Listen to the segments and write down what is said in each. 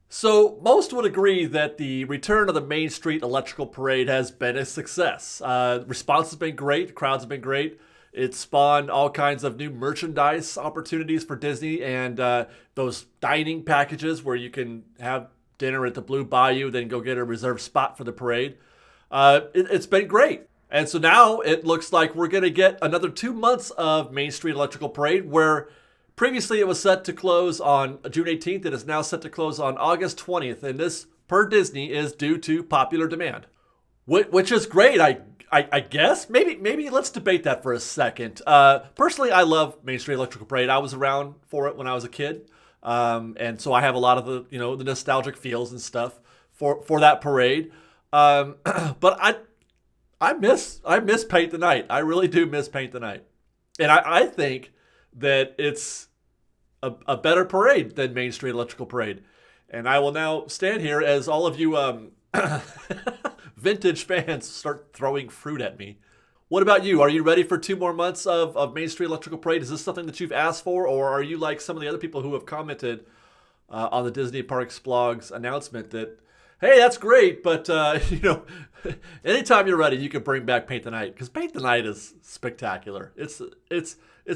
So, most would agree that the return of the Main Street Electrical Parade has been a success. Response has been great, crowds have been great. It spawned all kinds of new merchandise opportunities for Disney and those dining packages where you can have dinner at the Blue Bayou, then go get a reserved spot for the parade. It's been great. And so now it looks like we're going to get another 2 months of Main Street Electrical Parade where previously it was set to close on June 18th. It is now set to close on August 20th. And this, per Disney, is due to popular demand, which is great. I guess maybe let's debate that for a second. Personally, I love Main Street Electrical Parade. I was around for it when I was a kid, and so I have a lot of the nostalgic feels and stuff for that parade. But I miss Paint the Night. I really do miss Paint the Night, and I think that it's a better parade than Main Street Electrical Parade. And I will now stand here as all of you vintage fans start throwing fruit at me. What about you? Are you ready for 2 more months of Main Street Electrical Parade? Is this something that you've asked for, or are you like some of the other people who have commented on the Disney Parks blog's announcement that, hey, that's great, but anytime you're ready, you can bring back Paint the Night because Paint the Night is spectacular. It's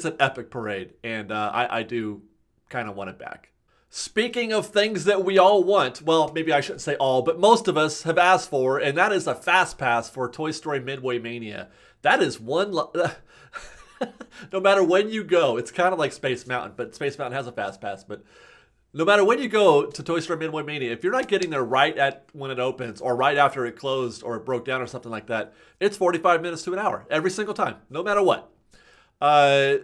an epic parade, and I do kind of want it back. Speaking of things that we all want, well, maybe I shouldn't say all, but most of us have asked for, and that is a fast pass for Toy Story Midway Mania. That is one. No matter when you go, it's kind of like Space Mountain, but Space Mountain has a fast pass. But no matter when you go to Toy Story Midway Mania, if you're not getting there right at when it opens, or right after it closed, or it broke down, or something like that, it's 45 minutes to an hour every single time, no matter what.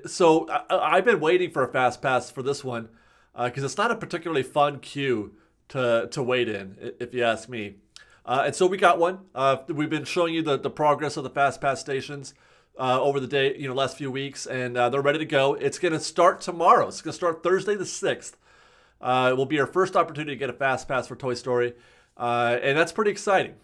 So I've been waiting for a fast pass for this one because it's not a particularly fun queue to wait in, if you ask me. And so we got one. We've been showing you the progress of the fast pass stations over the day, last few weeks, and they're ready to go. It's going to start tomorrow. It's going to start Thursday the 6th. It will be our first opportunity to get a fast pass for Toy Story, and that's pretty exciting.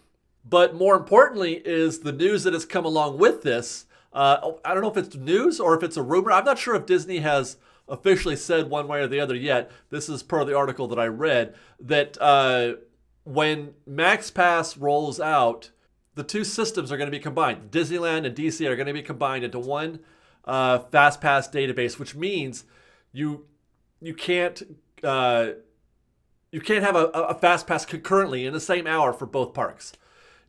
But more importantly is the news that has come along with this. I don't know if it's news or if it's a rumor. I'm not sure if Disney has officially said one way or the other yet. This is per the article that I read, that when Max Pass rolls out, the two systems are going to be combined. Disneyland and DC are going to be combined into one Fast Pass database, which means you can't you can't have a Fast Pass concurrently in the same hour for both parks.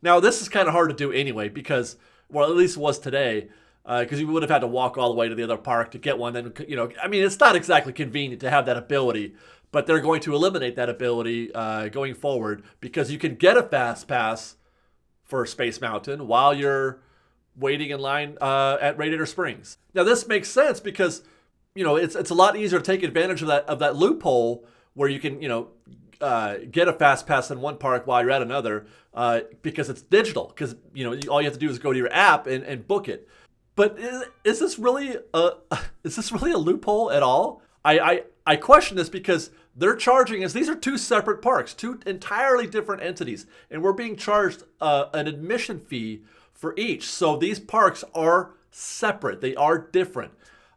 Now, this is kind of hard to do anyway because, well, at least it was today, because you would have had to walk all the way to the other park to get one. Then, it's not exactly convenient to have that ability, but they're going to eliminate that ability going forward because you can get a Fast Pass for Space Mountain while you're waiting in line at Radiator Springs. Now, this makes sense because, it's a lot easier to take advantage of that loophole where you can, get a fast pass in one park while you're at another because it's digital. Because all you have to do is go to your app and book it. But is this really a loophole at all? I question this because they're charging us. These are two separate parks, two entirely different entities, and we're being charged an admission fee for each. So these parks are separate. They are different.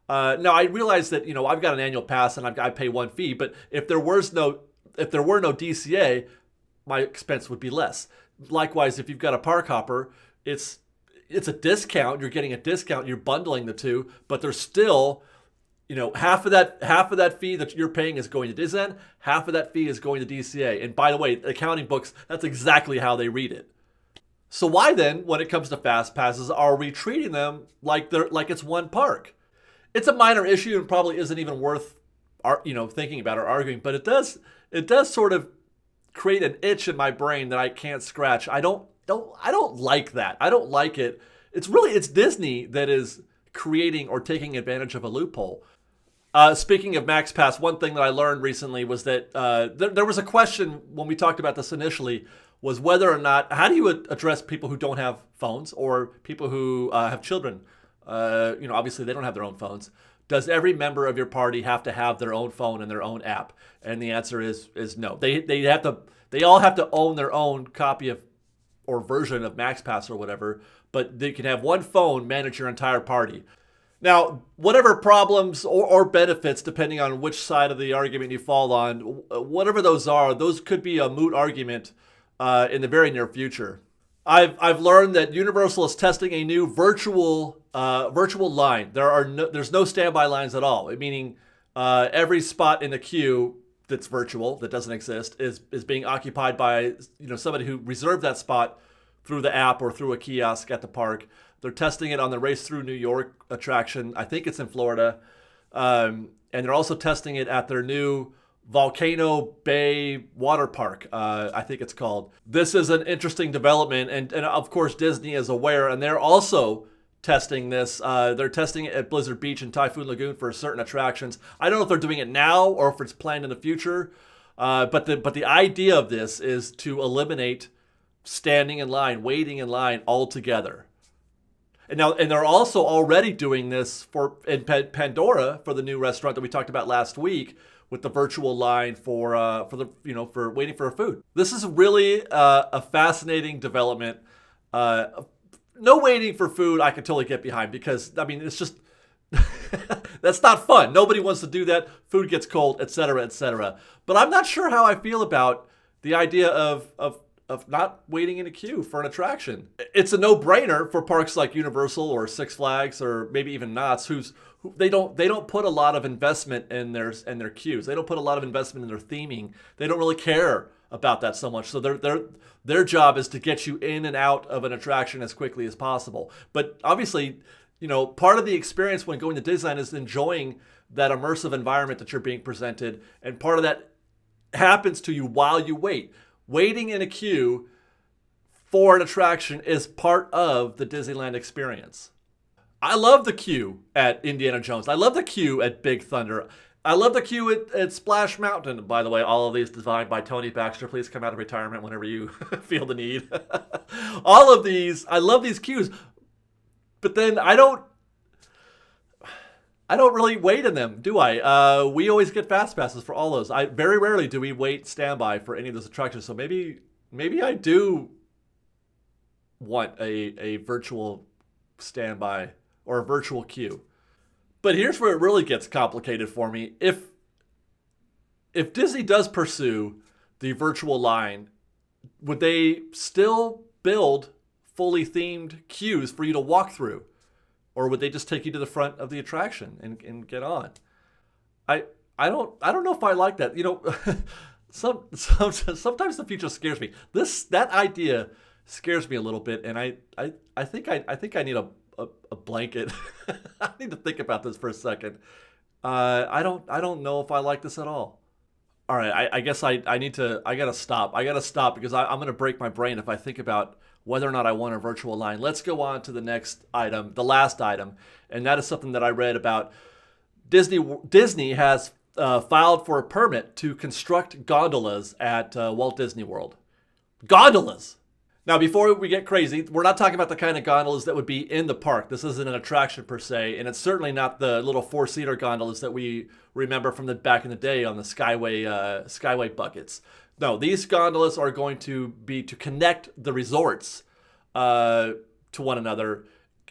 Now I realize that I've got an annual pass and I pay one fee, but if there were no DCA, my expense would be less. Likewise, if you've got a park hopper, it's a discount. You're getting a discount. You're bundling the two, but there's still, half of that fee that you're paying is going to Disneyland. Half of that fee is going to DCA. And by the way, accounting books, that's exactly how they read it. So why then, when it comes to fast passes, are we treating them like it's one park? It's a minor issue and probably isn't even worth thinking about or arguing, but it does sort of create an itch in my brain that I can't scratch. I don't like that. I don't like it. It's Disney that is creating or taking advantage of a loophole. Speaking of Max Pass, one thing that I learned recently was that there was a question when we talked about this initially, was whether or not, how do you address people who don't have phones or people who have children? Obviously they don't have their own phones. Does every member of your party have to have their own phone and their own app? And the answer is no. They all have to own their own copy of or version of Max Pass or whatever, but they can have one phone manage your entire party. Now, whatever problems or benefits, depending on which side of the argument you fall on, whatever those are, those could be a moot argument in the very near future. I've learned that Universal is testing a new virtual line. There's no standby lines at all. Meaning, every spot in the queue that's virtual, that doesn't exist, is being occupied by somebody who reserved that spot through the app or through a kiosk at the park. They're testing it on the Race Through New York attraction. I think it's in Florida, and they're also testing it at their new Volcano Bay water park, I think it's called. This is an interesting development, and of course Disney is aware, and they're also testing this. They're testing it at Blizzard Beach and Typhoon Lagoon for certain attractions. I don't know if they're doing it now or if it's planned in the future, but the idea of this is to eliminate standing in line, waiting in line altogether. And they're also already doing this in Pandora for the new restaurant that we talked about last week, with the virtual line for waiting for food. This is really a fascinating development. No waiting for food I can totally get behind, because it's just that's not fun. Nobody wants to do that. Food gets cold, etc., etc. But I'm not sure how I feel about the idea of not waiting in a queue for an attraction. It's a no-brainer for parks like Universal or Six Flags or maybe even Knott's, who they don't put a lot of investment in their queues. They don't put a lot of investment in their theming. They don't really care about that so much. So their job is to get you in and out of an attraction as quickly as possible. But obviously, part of the experience when going to Disneyland is enjoying that immersive environment that you're being presented, and part of that happens to you while you wait. Waiting in a queue for an attraction is part of the Disneyland experience. I love the queue at Indiana Jones. I love the queue at Big Thunder. I love the queue at Splash Mountain. By the way, all of these designed by Tony Baxter. Please come out of retirement whenever you feel the need. All of these, I love these queues. But then I don't really wait in them, do I? We always get fast passes for all those. Very rarely do we wait standby for any of those attractions. So maybe I do want a virtual standby or a virtual queue. But here's where it really gets complicated for me. If Disney does pursue the virtual line, would they still build fully themed queues for you to walk through? Or would they just take you to the front of the attraction and get on? I don't know if I like that. Sometimes the future scares me. That idea scares me a little bit, and I think I need a blanket. I need to think about this for a second. I don't know if I like this at all. All right, I guess I gotta stop. I gotta stop because I'm gonna break my brain if I think about whether or not I want a virtual line. Let's go on to the next item, the last item, and that is something that I read about. Disney has filed for a permit to construct gondolas at Walt Disney World. Gondolas! Now, before we get crazy, we're not talking about the kind of gondolas that would be in the park. This isn't an attraction per se, and it's certainly not the little four-seater gondolas that we remember from the back in the day on the Skyway buckets. No, these gondolas are going to be to connect the resorts to one another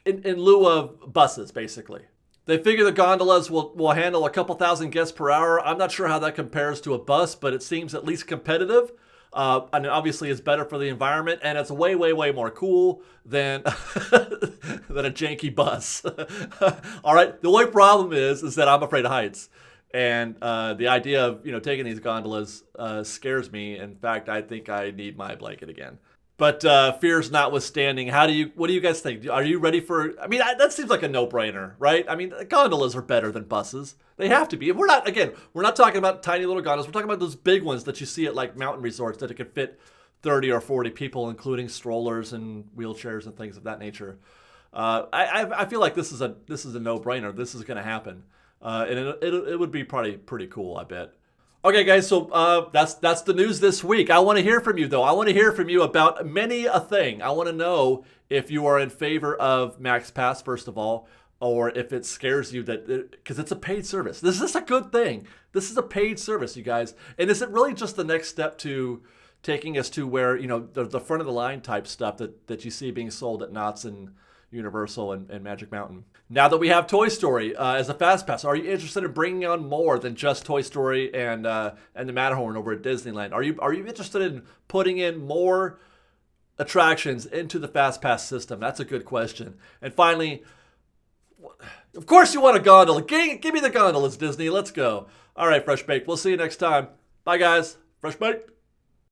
in lieu of buses, basically. They figure the gondolas will handle a couple thousand guests per hour. I'm not sure how that compares to a bus, but it seems at least competitive. And obviously it's better for the environment, and it's way, way, way more cool than than a janky bus. All right. The only problem is that I'm afraid of heights. And the idea of taking these gondolas scares me. In fact, I think I need my blanket again. But fears notwithstanding, what do you guys think? Are you ready for? That seems like a no-brainer, right? Gondolas are better than buses. They have to be. We're not talking about tiny little gondolas. We're talking about those big ones that you see at like mountain resorts that it could fit 30 or 40 people, including strollers and wheelchairs and things of that nature. I feel like this is a no-brainer. This is going to happen. And it would be probably pretty cool, I bet. Okay, guys, so that's the news this week. I want to hear from you, though. I want to hear from you about many a thing. I want to know if you are in favor of Max Pass, first of all, or if it scares you because it's a paid service. This is a good thing. This is a paid service, you guys. And is it really just the next step to taking us to where, the front of the line type stuff that you see being sold at Knott's and Universal and Magic Mountain. Now that we have Toy Story as a Fast Pass, are you interested in bringing on more than just Toy Story and the Matterhorn over at Disneyland? Are you interested in putting in more attractions into the Fast Pass system? That's a good question. And finally, of course you want a gondola. Give me the gondolas, Disney. Let's go. All right, Fresh Baked. We'll see you next time. Bye, guys. Fresh Baked.